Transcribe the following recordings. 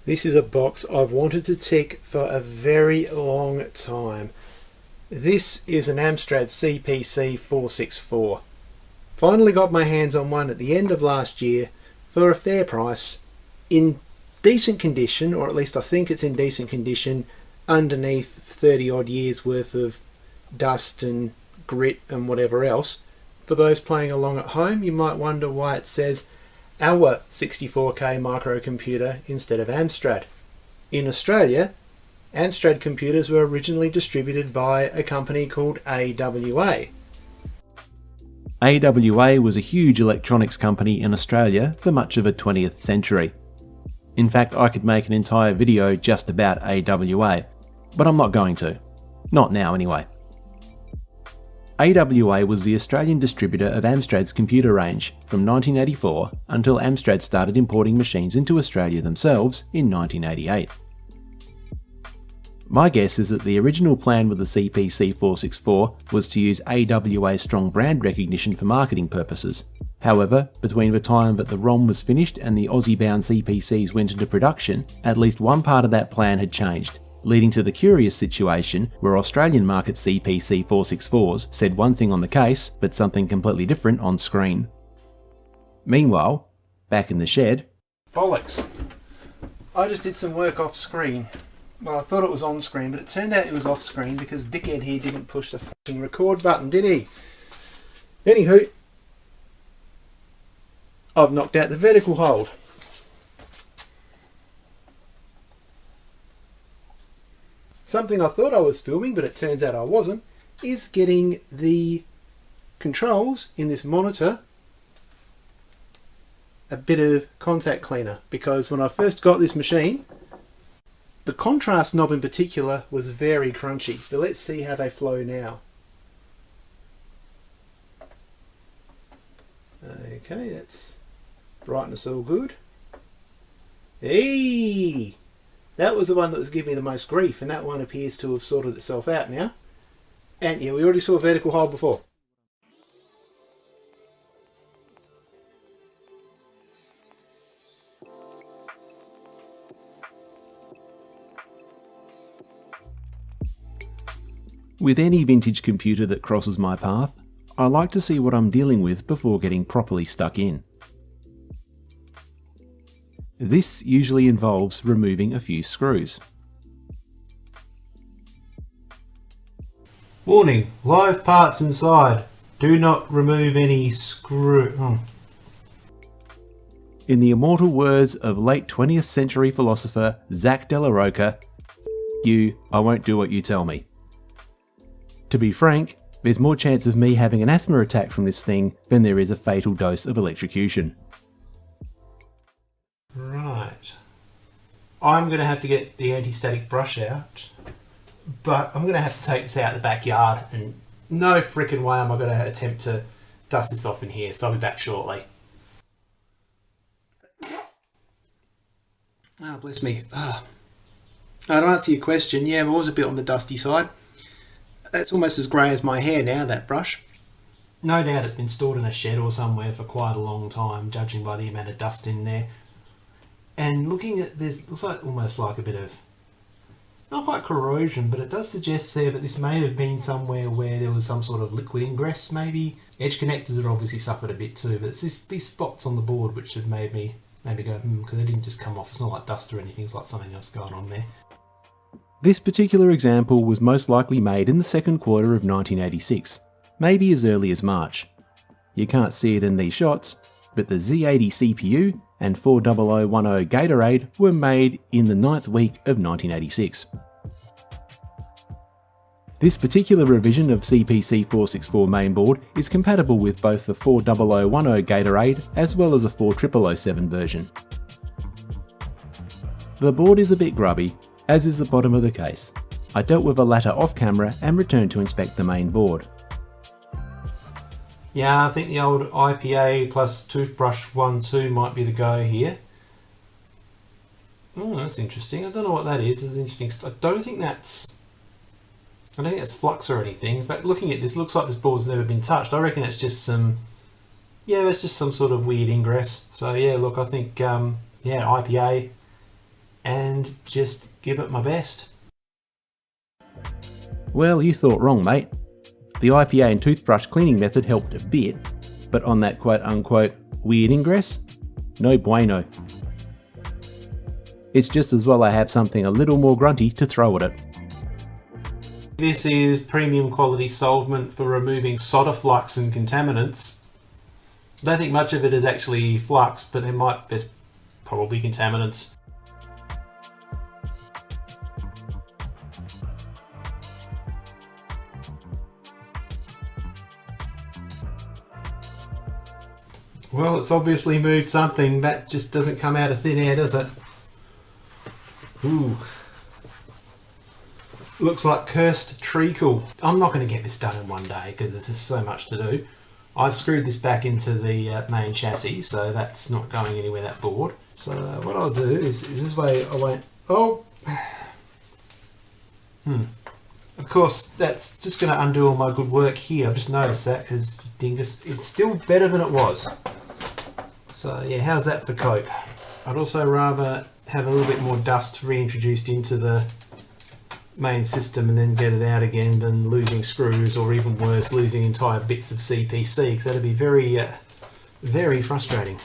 This is a box I've wanted to tick for a very long time. This is an Amstrad CPC 464. Finally got my hands on one at the end of last year for a fair price, in decent condition, or at least I think it's in decent condition, underneath 30 odd years worth of dust and grit and whatever else. For those playing along at home, you might wonder why it says AWA 64K microcomputer instead of Amstrad. In Australia, Amstrad computers were originally distributed by a company called AWA. AWA was a huge electronics company in Australia for much of the 20th century. In fact, I could make an entire video just about AWA, but I'm not going to. Not now anyway. AWA was the Australian distributor of Amstrad's computer range from 1984 until Amstrad started importing machines into Australia themselves in 1988. My guess is that the original plan with the CPC 464 was to use AWA's strong brand recognition for marketing purposes. However, between the time that the ROM was finished and the Aussie-bound CPCs went into production, at least one part of that plan had changed, leading to the curious situation where Australian market CPC 464s said one thing on the case, but something completely different on screen. Meanwhile, back in the shed... Bollocks! I just did some work off screen. Well, I thought it was on screen, but it turned out it was off screen because dickhead here didn't push the fucking record button, did he? Anywho, I've knocked out the vertical hold. Something I thought I was filming, but it turns out I wasn't, is getting the controls in this monitor a bit of contact cleaner, because when I first got this machine, the contrast knob in particular was very crunchy, but let's see how they flow now. Okay, that's brightness all good. Hey! That was the one that was giving me the most grief, and that one appears to have sorted itself out now. And yeah, we already saw a vertical hold before. With any vintage computer that crosses my path, I like to see what I'm dealing with before getting properly stuck in. This usually involves removing a few screws. Warning, live parts inside. Do not remove any In the immortal words of late 20th century philosopher Zach De La Rocha, I won't do what you tell me. To be frank, there's more chance of me having an asthma attack from this thing than there is a fatal dose of electrocution. Right. I'm going to have to get the anti-static brush out, but I'm going to have to take this out in the backyard, and no freaking way am I going to attempt to dust this off in here, so I'll be back shortly. Oh, bless me. To answer your question, yeah, there was a bit on the dusty side. That's almost as grey as my hair now, that brush. No doubt it's been stored in a shed or somewhere for quite a long time, judging by the amount of dust in there. And looking at this, looks like almost like a bit of, not quite corrosion, but it does suggest there that this may have been somewhere where there was some sort of liquid ingress, maybe. Edge connectors have obviously suffered a bit too, but it's these spots on the board which have made me go, because they didn't just come off. It's not like dust or anything, it's like something else going on there. This particular example was most likely made in the second quarter of 1986, maybe as early as March. You can't see it in these shots, but the Z80 CPU and 40010 Gatorade were made in the 9th week of 1986. This particular revision of CPC 464 mainboard is compatible with both the 40010 Gatorade as well as a 4007 version. The board is a bit grubby, as is the bottom of the case. I dealt with the latter off camera and returned to inspect the main board. Yeah, I think the old IPA plus toothbrush 1-2 might be the go here. Oh, that's interesting. I don't know what that is. It's interesting. I don't think that's flux or anything. In fact, looking at this, looks like this board's never been touched. I reckon it's just some, that's just some sort of weird ingress. So yeah, look, I think, IPA and just give it my best. Well, you thought wrong, mate. The IPA and toothbrush cleaning method helped a bit, but on that quote-unquote weird ingress, no bueno. It's just as well I have something a little more grunty to throw at it. This is premium quality solvent for removing solder flux and contaminants. I don't think much of it is actually flux, but there's probably contaminants. Well, it's obviously moved something. That just doesn't come out of thin air, does it? Ooh. Looks like cursed treacle. I'm not going to get this done in one day because there's just so much to do. I've screwed this back into the main chassis, so that's not going anywhere, that board. So what I'll do is this way I won't... Oh! Of course, that's just going to undo all my good work here. I've just noticed that because, dingus, it's still better than it was. So yeah, how's that for cope? I'd also rather have a little bit more dust reintroduced into the main system and then get it out again than losing screws, or even worse, losing entire bits of CPC, because that'd be very, very frustrating.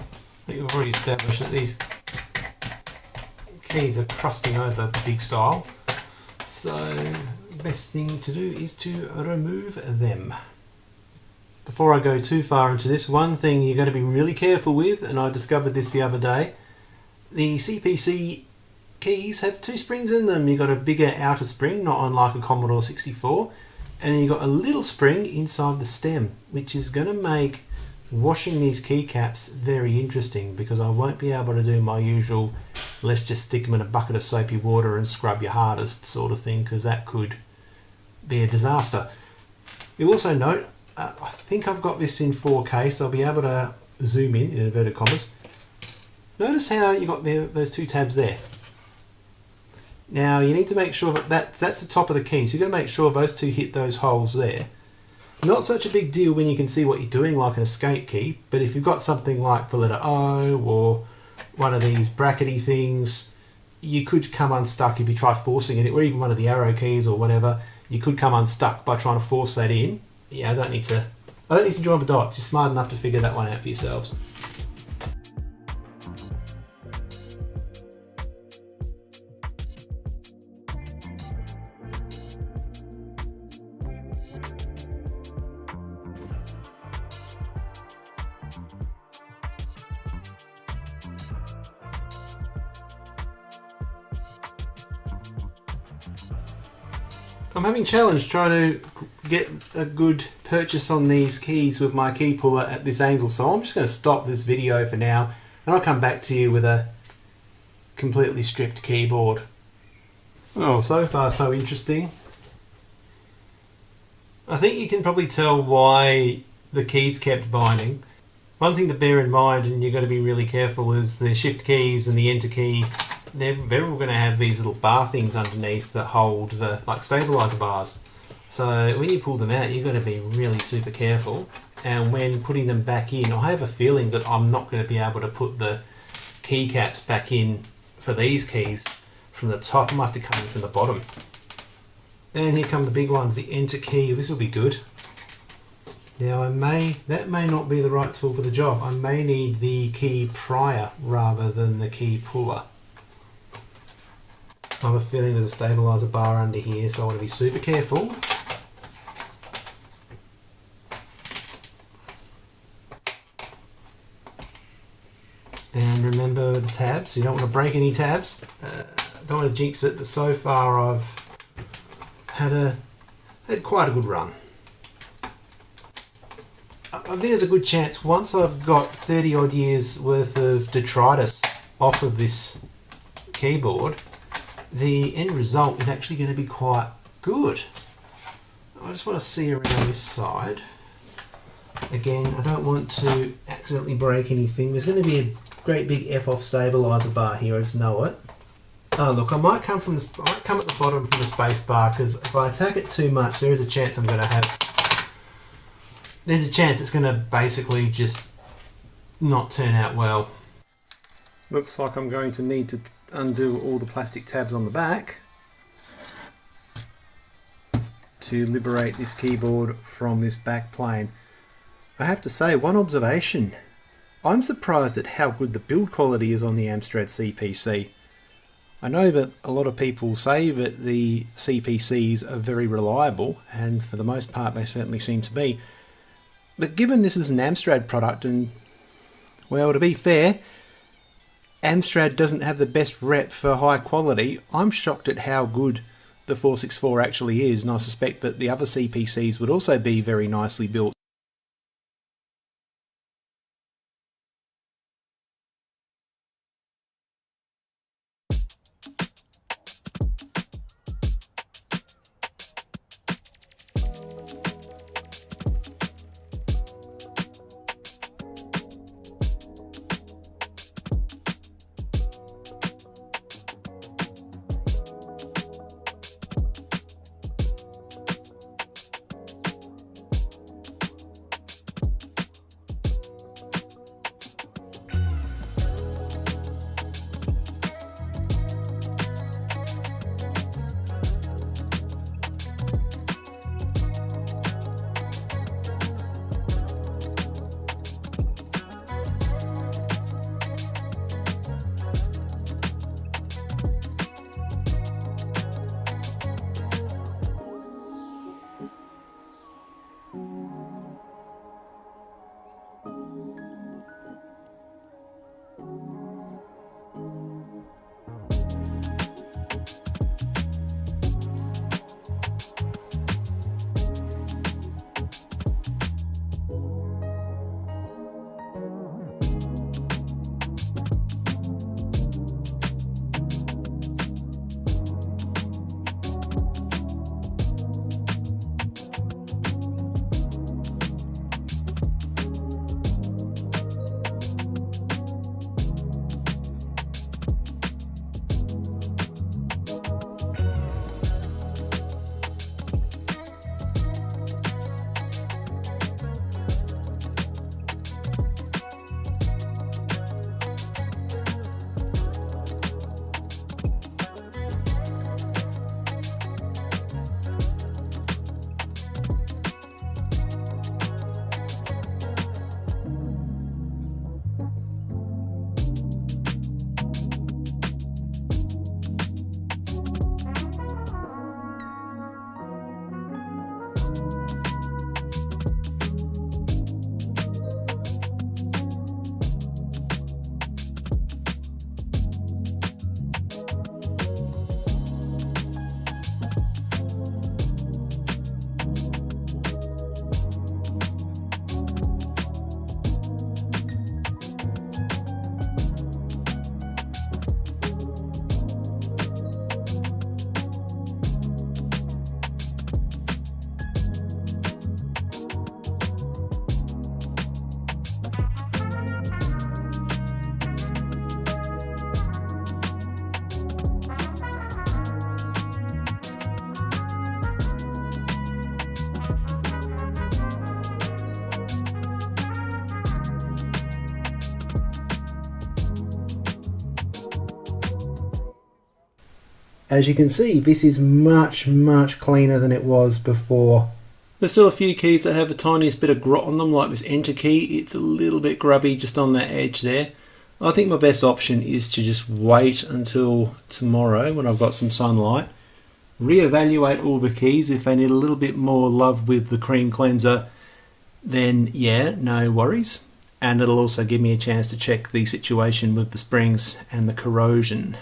I think we've already established that these keys are crusting over big style, so the best thing to do is to remove them. Before I go too far into this, one thing you've got to be really careful with, and I discovered this the other day, the CPC keys have two springs in them. You've got a bigger outer spring, not unlike a Commodore 64, and you've got a little spring inside the stem, which is going to make washing these keycaps very interesting, because I won't be able to do my usual let's just stick them in a bucket of soapy water and scrub your hardest sort of thing, because that could be a disaster. You'll also note, I think I've got this in 4K, so I'll be able to zoom in inverted commas. Notice how you got those two tabs there. Now you need to make sure that that's the top of the key, so you've got to make sure those two hit those holes there. Not such a big deal when you can see what you're doing, like an escape key, but if you've got something like the letter O or one of these brackety things, you could come unstuck if you try forcing it, or even one of the arrow keys or whatever. You could come unstuck by trying to force that in. Yeah, I don't need to join the dots. You're smart enough to figure that one out for yourselves. I'm having challenge trying to get a good purchase on these keys with my key puller at this angle, so I'm just going to stop this video for now and I'll come back to you with a completely stripped keyboard. Oh, so far so interesting. I think you can probably tell why the keys kept binding. One thing to bear in mind, and you've got to be really careful, is the shift keys and the enter key. They're all going to have these little bar things underneath that hold the stabilizer bars. So when you pull them out, you've got to be really super careful. And when putting them back in, I have a feeling that I'm not going to be able to put the keycaps back in for these keys from the top. I might have to come in from the bottom. And here come the big ones, the enter key. This will be good. Now that may not be the right tool for the job. I may need the key prior rather than the key puller. I have a feeling there's a stabilizer bar under here, so I want to be super careful. And remember the tabs, you don't want to break any tabs. Don't want to jinx it, but so far I've had quite a good run. I think there's a good chance once I've got 30 odd years worth of detritus off of this keyboard, the end result is actually going to be quite good. I just want to see around this side. Again, I don't want to accidentally break anything. There's going to be a great big F-off stabilizer bar here, I just know it. Oh look, I might come at the bottom from the space bar, because if I attack it too much, there is a chance I'm going to have there's a chance it's going to basically just not turn out well. Looks like I'm going to need to undo all the plastic tabs on the back to liberate this keyboard from this back plane. I have to say, one observation. I'm surprised at how good the build quality is on the Amstrad CPC. I know that a lot of people say that the CPCs are very reliable, and for the most part they certainly seem to be. But given this is an Amstrad product, and, well, to be fair, Amstrad doesn't have the best rep for high quality, I'm shocked at how good the 464 actually is, and I suspect that the other CPCs would also be very nicely built. As you can see, this is much cleaner than it was before. There's still a few keys that have the tiniest bit of grot on them, like this enter key. It's a little bit grubby just on that edge there. I think my best option is to just wait until tomorrow when I've got some sunlight, reevaluate all the keys. If they need a little bit more love with the cream cleanser, then yeah, no worries. And it'll also give me a chance to check the situation with the springs and the corrosion.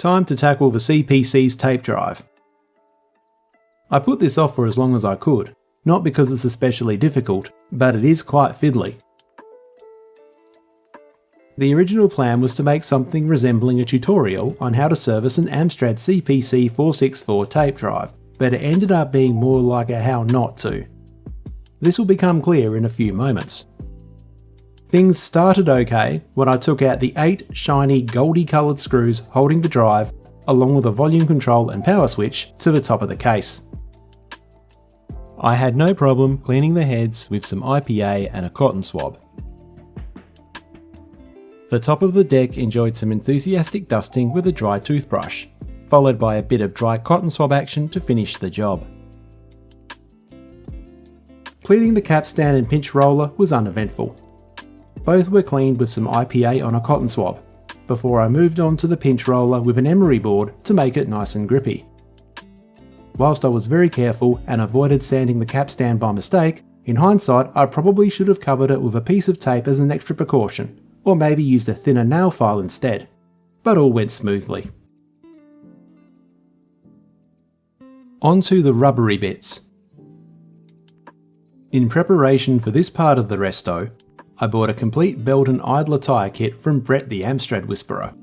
Time to tackle the CPC's tape drive. I put this off for as long as I could, not because it's especially difficult, but it is quite fiddly. The original plan was to make something resembling a tutorial on how to service an Amstrad CPC 464 tape drive, but it ended up being more like a how not to. This will become clear in a few moments. Things started okay when I took out the 8 shiny goldy coloured screws holding the drive, along with a volume control and power switch, to the top of the case. I had no problem cleaning the heads with some IPA and a cotton swab. The top of the deck enjoyed some enthusiastic dusting with a dry toothbrush, followed by a bit of dry cotton swab action to finish the job. Cleaning the capstan and pinch roller was uneventful. Both were cleaned with some IPA on a cotton swab, before I moved on to the pinch roller with an emery board to make it nice and grippy. Whilst I was very careful and avoided sanding the capstan by mistake, in hindsight I probably should have covered it with a piece of tape as an extra precaution, or maybe used a thinner nail file instead, but all went smoothly. On to the rubbery bits. In preparation for this part of the resto, I bought a complete belt and idler tyre kit from Brett the Amstrad Whisperer.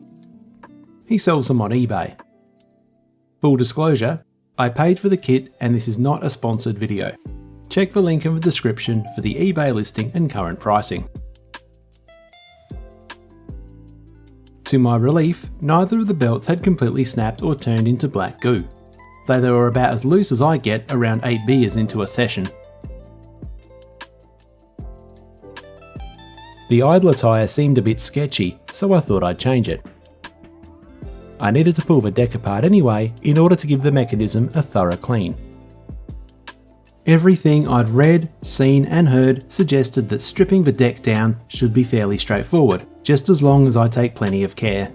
He sells them on eBay. Full disclosure, I paid for the kit and this is not a sponsored video. Check the link in the description for the eBay listing and current pricing. To my relief, neither of the belts had completely snapped or turned into black goo, though they were about as loose as I get around 8 beers into a session. The idler tyre seemed a bit sketchy, so I thought I'd change it. I needed to pull the deck apart anyway in order to give the mechanism a thorough clean. Everything I'd read, seen and heard suggested that stripping the deck down should be fairly straightforward, just as long as I take plenty of care.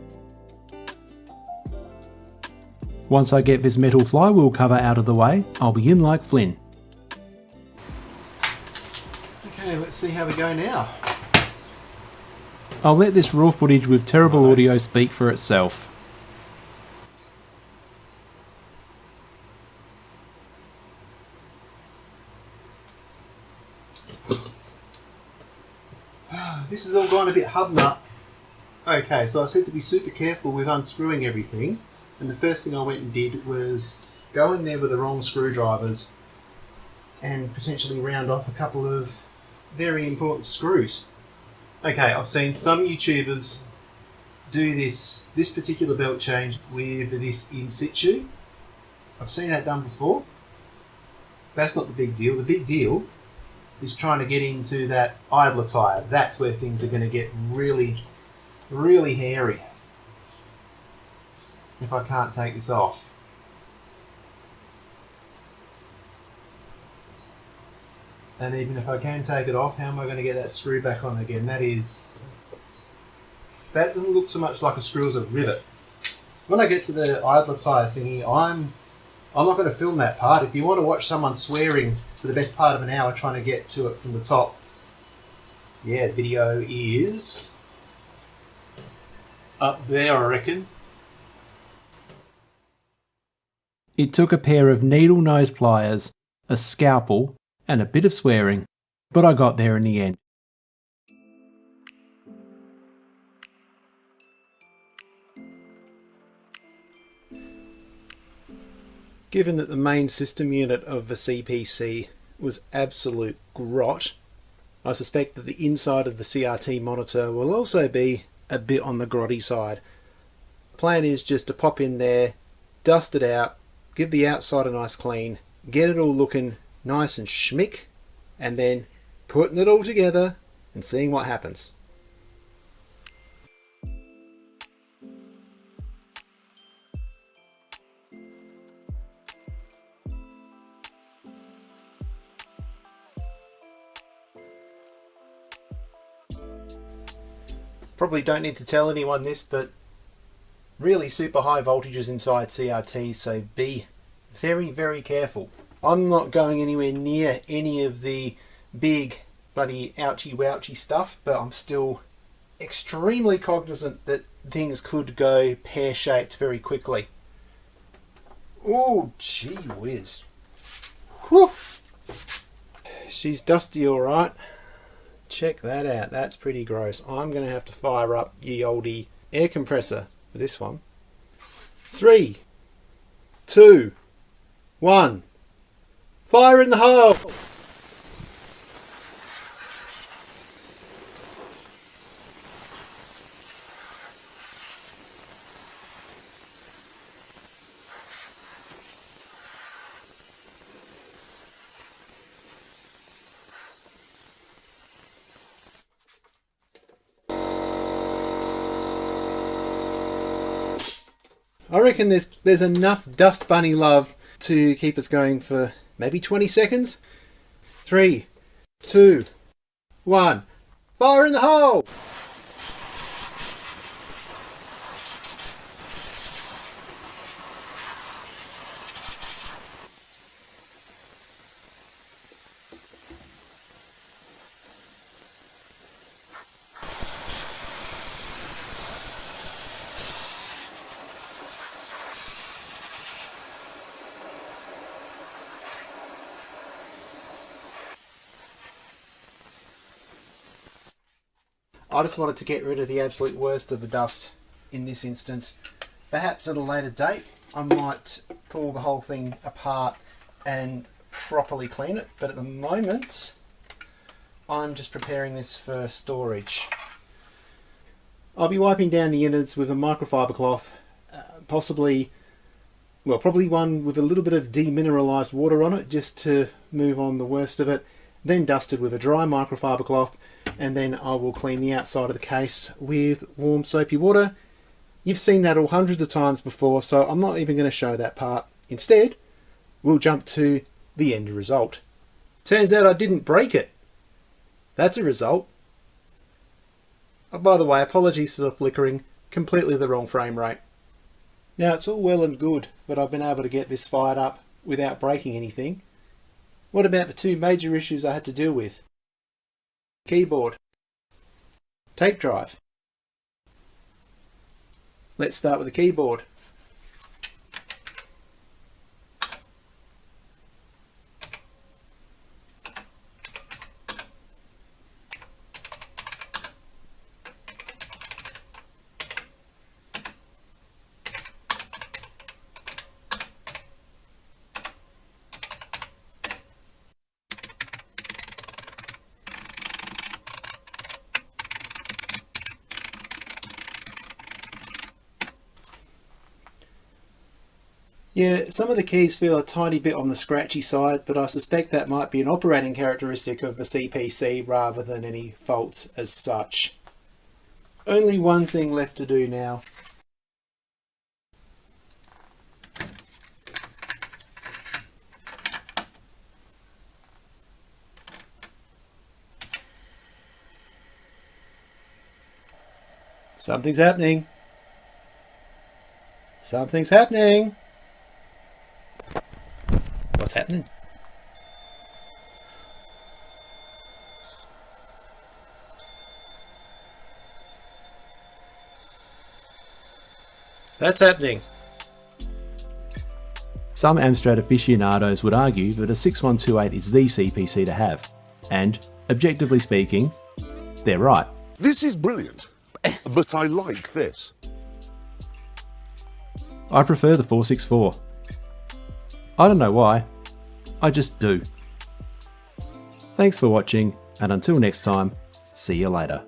Once I get this metal flywheel cover out of the way, I'll be in like Flynn. Okay, let's see how we go now. I'll let this raw footage with terrible audio speak for itself. This has all gone a bit hub-nut. Okay, so I said to be super careful with unscrewing everything, and the first thing I went and did was go in there with the wrong screwdrivers and potentially round off a couple of very important screws. Okay, I've seen some YouTubers do this particular belt change with this in situ. I've seen that done before. That's not the big deal. The big deal is trying to get into that idler tyre. That's where things are going to get really, really hairy if I can't take this off. And even if I can take it off, how am I going to get that screw back on again? That doesn't look so much like a screw as a rivet. When I get to the idler tyre thingy, I'm not going to film that part. If you want to watch someone swearing for the best part of an hour trying to get to it from the top, yeah, video is up there, I reckon. It took a pair of needle nose pliers, a scalpel, and a bit of swearing, but I got there in the end. Given that the main system unit of the CPC was absolute grot, I suspect that the inside of the CRT monitor will also be a bit on the grotty side. Plan is just to pop in there, dust it out, give the outside a nice clean, get it all looking nice and schmick, and then putting it all together and seeing what happens. Probably don't need to tell anyone this, but really super high voltages inside CRT, so be very, very careful. I'm not going anywhere near any of the big bloody ouchy wouchy stuff, but I'm still extremely cognizant that things could go pear-shaped very quickly. Oh, gee whiz. Whew. She's dusty alright. Check that out, that's pretty gross. I'm going to have to fire up ye oldie air compressor for this one. 3, 2, 1. Fire in the hole! I reckon there's enough dust bunny love to keep us going for maybe 20 seconds. 3, 2, 1. Fire in the hole! I just wanted to get rid of the absolute worst of the dust in this instance. Perhaps at a later date I might pull the whole thing apart and properly clean it, but at the moment I'm just preparing this for storage. I'll be wiping down the innards with a microfiber cloth, probably one with a little bit of demineralised water on it just to move on the worst of it, then dusted with a dry microfiber cloth, and then I will clean the outside of the case with warm soapy water. You've seen that all hundreds of times before, so I'm not even going to show that part. Instead, we'll jump to the end result. Turns out I didn't break it. That's a result. Oh, by the way, apologies for the flickering, completely the wrong frame rate. Now it's all well and good, but I've been able to get this fired up without breaking anything. What about the two major issues I had to deal with? Keyboard, tape drive. Let's start with the keyboard. Yeah, some of the keys feel a tiny bit on the scratchy side, but I suspect that might be an operating characteristic of the CPC rather than any faults as such. Only one thing left to do now. Something's happening. Something's happening. What's happening? That's happening. Some Amstrad aficionados would argue that a 6128 is the CPC to have, and, objectively speaking, they're right. This is brilliant, but I like this. I prefer the 464. I don't know why, I just do. Thanks for watching, and until next time, see you later.